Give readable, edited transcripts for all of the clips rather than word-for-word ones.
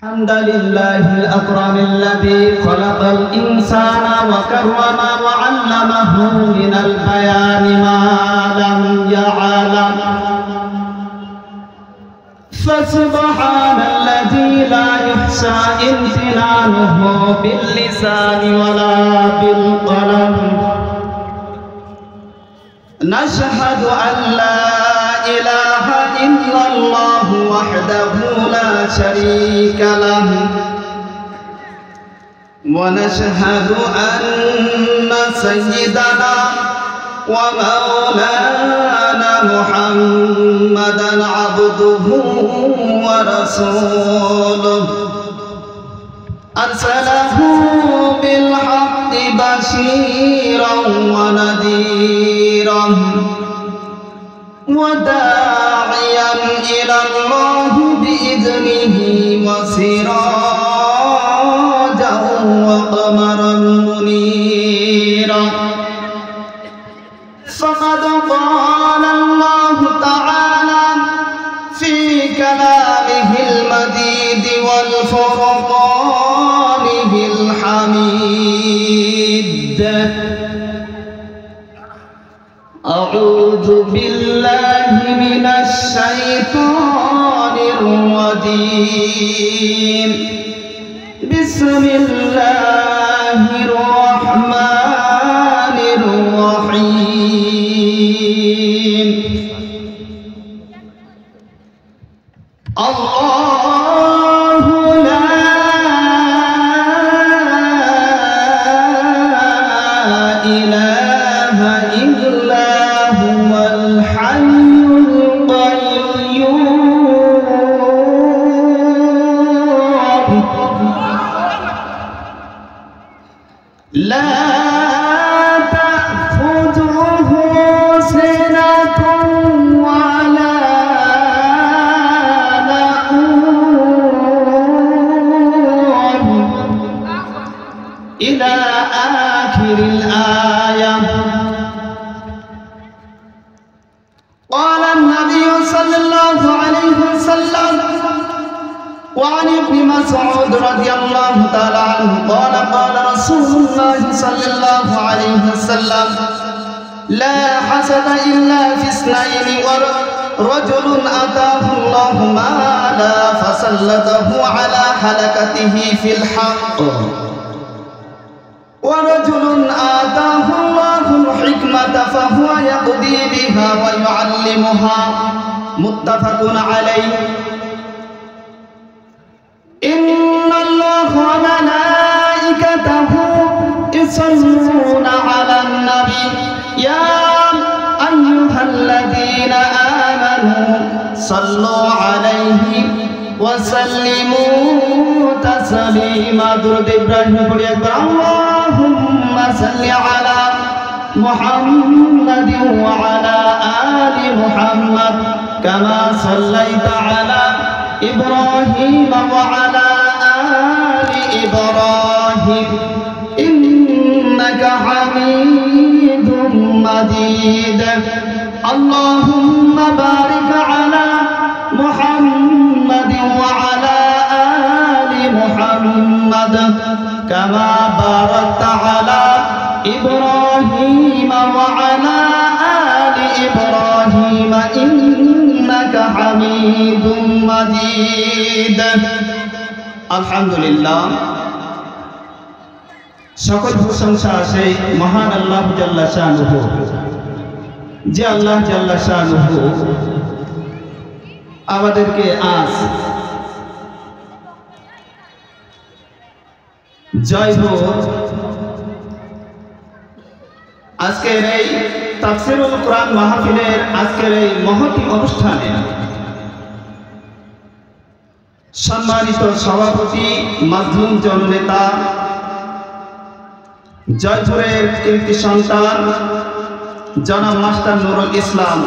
الحمد لله الأكرم الذي خلق الإنسان وكرم وعلمه من البيان ما لم يعلم فسبحان الذي لا يحصى امتنانه باللسان ولا بالقلم نشهد أن لا إله إلا الله وحده لا شريك له ونشهد أن سيدنا ومولانا محمدا عبده ورسوله أرسله بالحق بشيرا ونذيرا وداعيا إلى الله بإذنه وسراجا وقمرا منيرا فقد قال الله تعالى في كلامه المجيد والفرقانه الحميد أعوذ بالله من الشيطان الرجيم بسم الله الرحمن الرحيم الله لا إله إلا هو الحي القيوم لا تأخذه سنة ولا نوم إلى آخر الآية. قال النبي صلى الله عليه وسلم وعن ابن مسعود رضي الله تعالى عنه قال قال رسول الله صلى الله عليه وسلم لا حسد إلا في اثنين ورجل أتاه الله مالا فسلطه على هلكته في الحق ورجل آتاه الله الحكمة فهو يقضي بها ويعلمها متفق عليه. إن الله وملائكته يصلون على النبي يا أيها الذين آمنوا صلوا عليه وسلموا تسليما. درود إبراهيم اللهم صل على محمد وعلى آل محمد كما صليت على إبراهيم وعلى آل إبراهيم إنك حميد مجيد. اللهم بارك على محمد وعلى آل محمد كما باركت على إبراهيم وعلى آل إبراهيم إنك حميد مجيد. আলহামদুলিল্লাহ, সকল প্রশংসা সেই মহান আল্লাহ জাল্লা শানুহু, যে আল্লাহ জাল্লা শানুহু আমাদেরকে আজ জয় হোক আজকের এই তাফসীরুল কোরআন মাহফিলের আজকের এই মহতী অনুষ্ঠানে সম্মানিত সভাপতি, মাধ্যম জননেতা, জয়পুরের কীর্তি সন্তান জনাব মাস্টার নুরুল ইসলাম,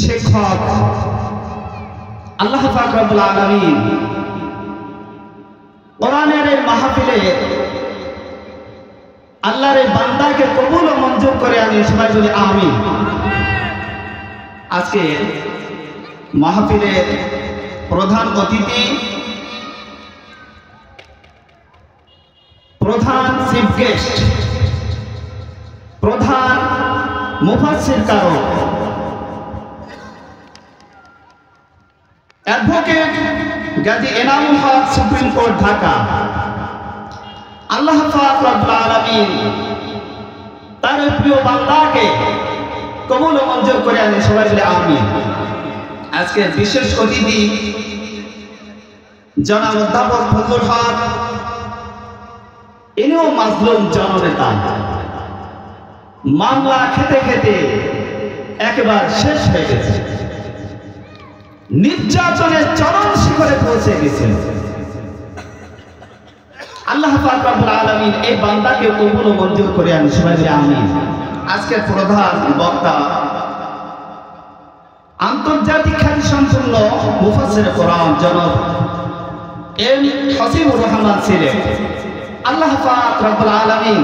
শিক্ষক, আল্লাহ পাক রব্বুল আলামিন কোরআনের এই মাহফিলে আল্লাহর এই বান্দাকে কবুল ও মঞ্জুর করে আমি সবাই বলি আমিন। আজকে মাহফিলের প্রধান অতিথি, প্রধান চিফ গেস্ট, প্রধান মুফাসসির কারক, advocate Gazi Enamul Haque, supreme court Dhaka. আল্লাহ পাক রব্বুল আলামিন তার প্রিয় বান্দাকে কবুল ও মঞ্জুর করে আনে, সবাই বলে আমিন। আজকের বিশেষ অতিথি জনাব অধ্যাপক ফজলুল হক, ইনিও মাজলুম জননেতা। মামলা খেতে খেতে একেবারে শেষ হয়ে গেছে, নির্যাতনের চরম শিখরে পৌঁছে গেছে। আল্লাহ পাক রব্বুল আলামিন এই বান্দাকে কবুল ও মঞ্জুর করে আনে, সবাই বলে আমিন। আজকের প্রধান বক্তা আন্তর্জাতিক খ্যাতিসম্পন্ন মুফাসসির কোরআন জনাব এম হাসিবুর রহমান ছিলেন। আল্লাহ পাক রব্বুল আলামিন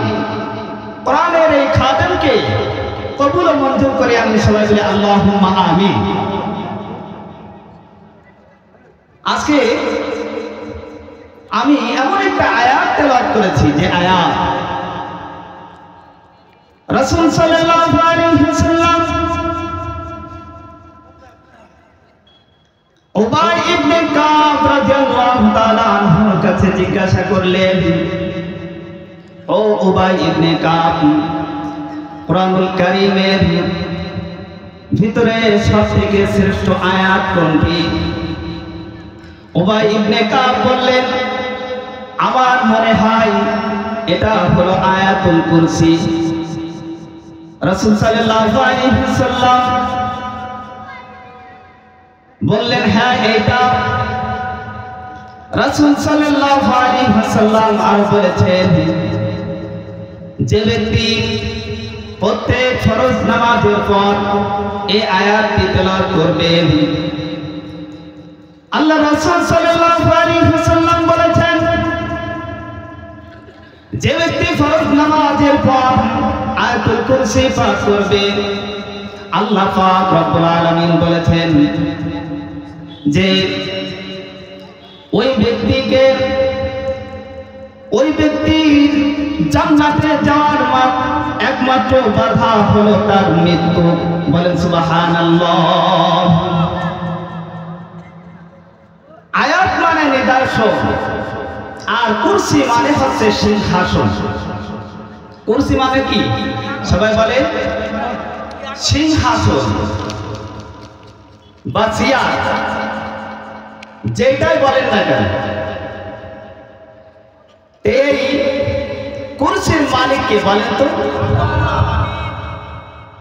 কোরআনের এই খাদেমকে কবুল ও মঞ্জুর করে আনে, সবাই বলে আল্লাহুম্মা আমিন। আজকে আমি এমন একটা আয়াত তেলাওয়াত করেছি যে আয়াত রাসূল সাল্লাল্লাহু আলাইহি ওয়াসাল্লাম উবাই ইবনে কাব রাদিয়াল্লাহু তাআলা আনহুর কাছে জিজ্ঞাসা করলেন, ও উবাই ইবনে কাব, কুরআনুল কারীমের ভিতরে সবথেকে শ্রেষ্ঠ আয়াত কোনটি? উবাই ইবনে কাব বললেন, আমার মনে হয় এটা হলো আয়াতুল কুরসি। রাসূল সাল্লাল্লাহু আলাইহি ওয়াসাল্লাম বললেন, হ্যাঁ এটা। রাসূল সাল্লাল্লাহু আলাইহি ওয়াসাল্লাম আর বলেছেন, যে ব্যক্তি প্রত্যেক ফরজ নামাজের পর এই আয়াতটি তেলাওয়াত করবে, আল্লাহ রাসূল সাল্লাল্লাহু আলাইহি ওয়াসাল্লাম বলেছেন, যে ব্যক্তি ফরজ নামাজের পর আয়াতুল কুরসি পাঠ করবে, আল্লাহ পাক রব্বুল আলামিন বলেছেন যে ওই ব্যক্তির জান্নাতে যাওয়ার একমাত্র বাধা হলো তার মৃত্যু। বলেন সুবহানাল্লাহ। আয়াত মানে নিদর্শন, আর কুরসি মানে হচ্ছে সিংহাসন। কুরসি মানে কি? সবাই বলে সিংহাসন বা চেয়ার, যেটাই বলেন না কেন। এই কুরসির মালিক কে বলেন তো?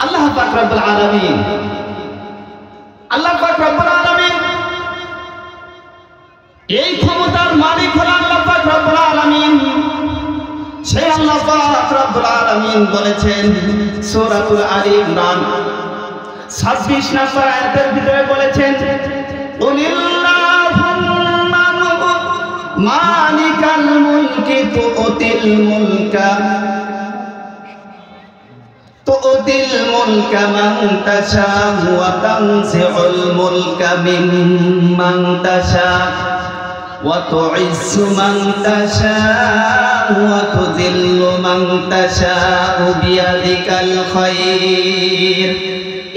আল্লাহ পাক রব্বুল আলামিন। আল্লাহ পাক রব্বুল আলামিন এই ক্ষমতার মালিক হলেন আল্লাহ পাক রব্বুল আলামিন। সেই আল্লাহ পাক রব্বুল আলামিন বলেছেন সূরাতুল আলী ইমরান 26 নম্বর আয়াতের ভিতরে বলেছেন, কুলিল্লাহুম্মা মালিকাল মুলকি তুতিল মুলকা মান তাশাউ ওয়া তানজিউল মুলকা মিম্মান তাশাউ ওয়া তুইজ্জু মান তাশাউ ওয়া তুযিল্লু মান তাশাউ বিয়াদিকাল খায়র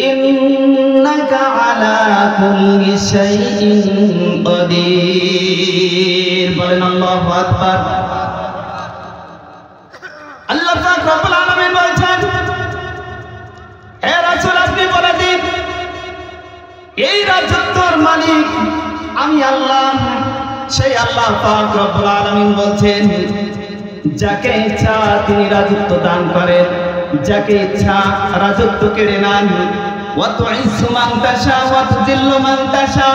ইন্নাকা আলা কুল্লি শাইইন কাদির। বলেন আল্লাহু আকবার। আল্লাহ পাক রব্বুল আলামিন বলেছেন, হে রাসূল আপনি বলে দিন, এই রাজত্বের মালিক আমি আল্লাহ। সেই আল্লাহ পাক রব্বুল আলামিন বলছেন, যাকে ইচ্ছা তিনি রাজত্ব দান করেন, যাকে ইচ্ছা রাজত্ব কেড়ে নেন। ওয়া তুইজ্জু মান তাশা ওয়া তুযিল্লু মান তাশা।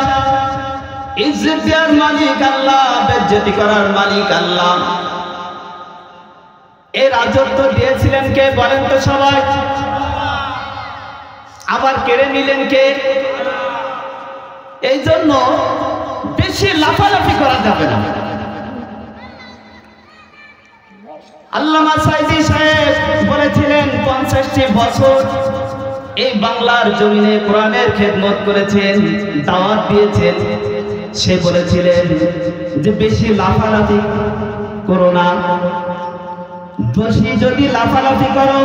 ইজ্জত দেওয়ার মালিক আল্লাহ, বেজ্জতি করার মালিক আল্লাহ। এই রাজত্ব দিয়েছিলেন কে বলেন তো সবাই? আবার কেড়ে নিলেন কে? এই জন্য বেশি লাফালাফি করা যাবে না। আল্লামা সাইদি সাহেব বলেছিলেন 50টি বছর এই বাংলার জমিনে কোরআনের খেদমত করেছেন, দাওয়াত দিয়েছেন। সে বলেছিলেন যে বেশি লাফালাফি করো না, বেশি যদি লাফালাফি করো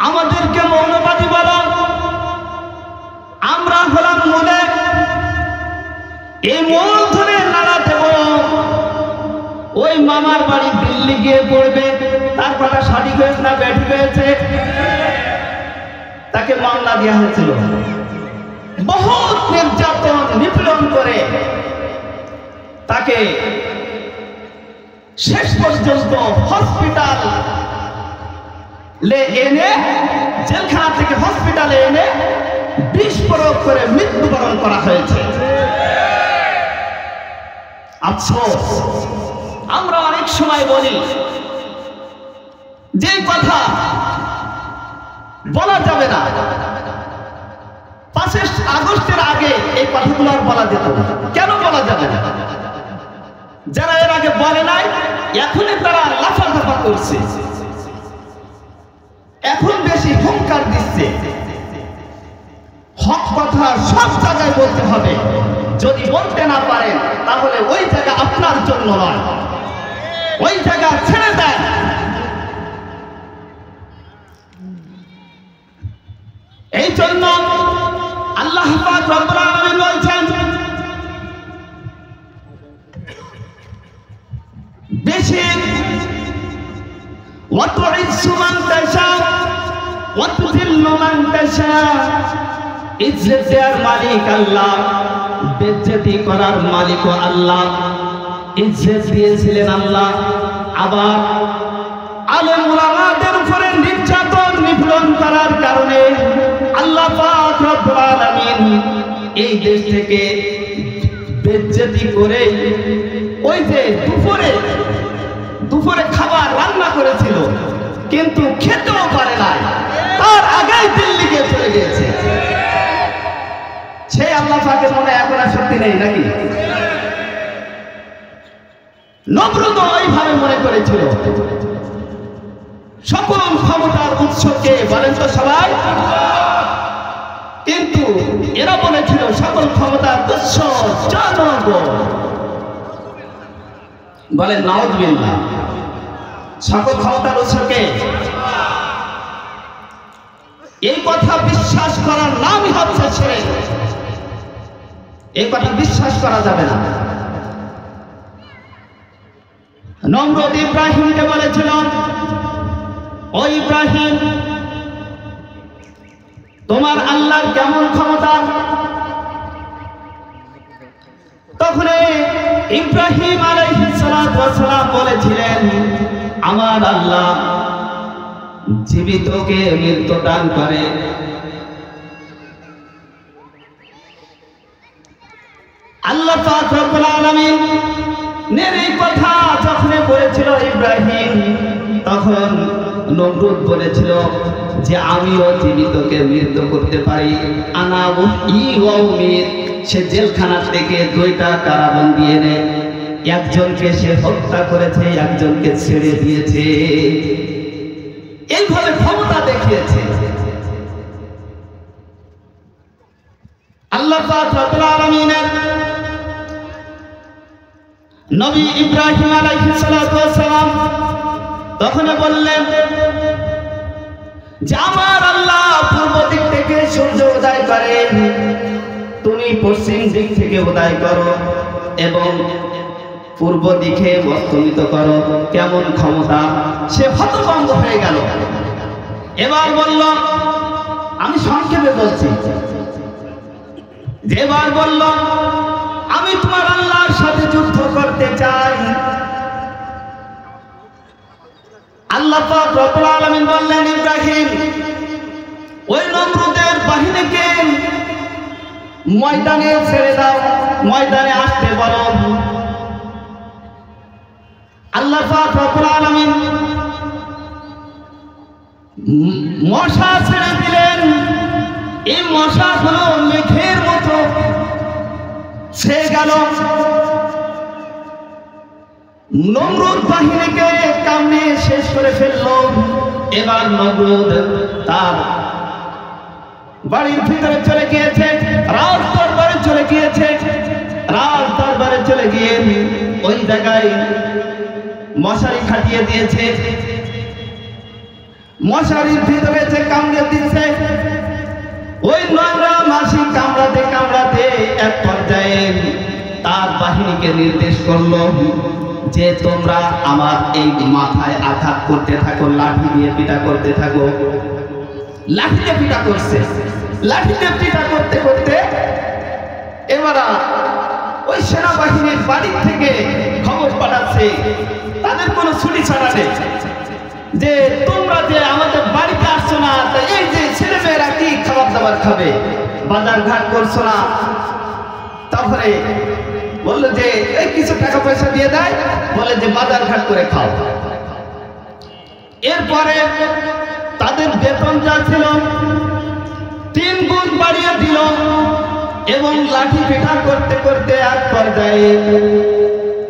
আমাদেরকে মৌলবাদী বলো, আমরা হলাম মনে এই মূল ধরে নাড়া দেব, ওই মামার বাড়ি দিল্লি গিয়ে পড়বে, তার কথা সঠিক হয়েছে না ব্যাঠিক হয়েছে, তাকে মামলা দেওয়া হয়েছিল, বহুত নির্যাতন নিপীড়ন করে তাকে শেষ পর্যন্ত হসপিটাল এনে, জেলখানা থেকে হসপিটালে এনে বিষ প্রয়োগ করে মৃত্যুবরণ করা হয়েছে। আফসোস, আমরা অনেক সময় বলি যে কথা বলা যাবে না, 5 আগস্টের আগে এই কথাগুলো আর বলা যেত না। কেন বলা যাবে না? যারা এর আগে বলে নাই এখনই তারা লাফালাফা করছে, এখন বেশি হুঙ্কার দিচ্ছে। হক কথা সব জায়গায় বলতে হবে, যদি বলতে না পারেন তাহলে ওই জায়গা আপনার জন্য নয়, ওই জায়গা ছেড়ে দেন। এই জন্য আল্লাহ পাক রব্বুল আলামিন বলছেন, বেশি ওয়াতুইজ্জু মান তাশা ওয়াতুযিল্লু মান তাশা, ইজ্জত দেওয়ার মালিক আল্লাহ, বেজ্জতি করার মালিকও আল্লাহ। ইজ্জত দিয়েছিলেন আল্লাহ, আবার আলেম উলামাদের উপরে নির্যাতন নিপীড়ন করার কারণে আল্লাহ পাক রব্বুল আলামিন এই দেশ থেকে বেজ্জতি করে ওই যে দুপুরে খাবার রান্না করেছিল কিন্তু খেতেও পারে না, তার আগেই দিল্লি গিয়ে চলে গিয়েছে। সে আল্লাহ পাকের মনে এখন আর শক্তি নেই নাকি? নমরুদ ওইভাবে মনে করেছিল। সকল ক্ষমতার উৎসকে বলেন তো সবাই, কিন্তু এরা বলেছিল সকল ক্ষমতার উৎস জনগণ। বলেন নাউযুবিল্লাহ। সকল ক্ষমতার উৎসকে, এই কথা বিশ্বাস করার নামই হচ্ছে শিরক। এই কথা বিশ্বাস করা যাবে না। নমরুদ ইব্রাহিমকে বলেছিল, ও ইব্রাহিম, তোমার আল্লাহর কেমন ক্ষমতা? তখন ইব্রাহিম আলাইহিস সালাতু ওয়াস সালাম বলেছিলেন, আমার আল্লাহ জীবিতকে মৃত্যু দান করে। আল্লাহ পাক রব্বুল আলামিন এই কথা যখন বলেছিল ইব্রাহিম, তখন নমরুদ বলেছিল যে আমিও জীবিতকে মৃত্যু করতে পারি। আনা উহয়ী ওয়া উমীত। সে জেলখানা থেকে 2টা কারাবন্দী এনে একজনকে সে হত্যা করেছে, একজনকে ছেড়ে দিয়েছে। এইভাবে ক্ষমতা দেখিয়েছে। আল্লাহ পাক রব্বুল আলামিনের নবী ইব্রাহিম আলাইহিস সালাতু ওয়াস সালাম তখন বললেন যে আমার আল্লাহ পূর্ব দিক থেকে সূর্য উদয় করেন, তুমি পশ্চিম দিক থেকে উদয় করো এবং পূর্ব দিকে অস্তমিত করো। কেমন ক্ষমতা! সে হতভম্ব হয়ে গেল। এবার বলল, আমি সংক্ষেপে বলছি, এবার বলল, আমি তোমার আল্লাহর সাথে যুদ্ধ করতে চাই। আল্লাহ পাক রব্বুল আলামিন বললেন, ইব্রাহিম, ওই নমরুদের বাহিনীকে ময়দানে ছেড়ে দাও, ময়দানে আসতে বলো। আল্লাহ পাক রব্বুল আলামিন মশা ছেড়ে দিলেন। এই মশা হলো মেঘের মতো ছেয়ে গেল। নমরুদ বাহিনীকে কামড়ে শেষ করে ফেলল। এবার নমরুদ তার বাড়ির ভিতরে চলে গিয়েছে, রাজ দরবারে চলে গিয়েছে। রাজ দরবারে চলে গিয়ে ওই জায়গায় মশারি খাটিয়ে দিয়েছে, মশারির ভিতরে যে কামড়ে দিচ্ছে, ওই নোংরা মাসি কামড়াতে কামড়াতে এক পর্যায়ে তার বাহিনীকে নির্দেশ করলো যে তোমরা আমার এই মাথায় আঘাত করতে থাকো, লাঠি দিয়ে পিটা করতে থাকো। লাঠিতে পিটা করছে, লাঠিতে পিটা করতে করতে এবার ওই সেনাবাহিনীর বাড়ি থেকে খবর পাঠাচ্ছে, তাদের কোনো ছুটি ছাড়া নেই যে তোমরা যে আমাদের বাড়িতে আসছো না, এই যে ছেলে মেয়েরা কি খাবার দাবার খাবে, বাজার ঘাট করছো না। তারপরে বললো যে এই কিছু টাকা পয়সা দিয়ে দেয়, বলে যে বাজার ঘাট করে খাও। এরপরে তাদের বেতন যা ছিল 3 গুণ বাড়িয়ে দিল এবং লাঠি পিটা করতে করতে এক পর্যায়ে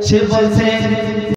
সে বলছে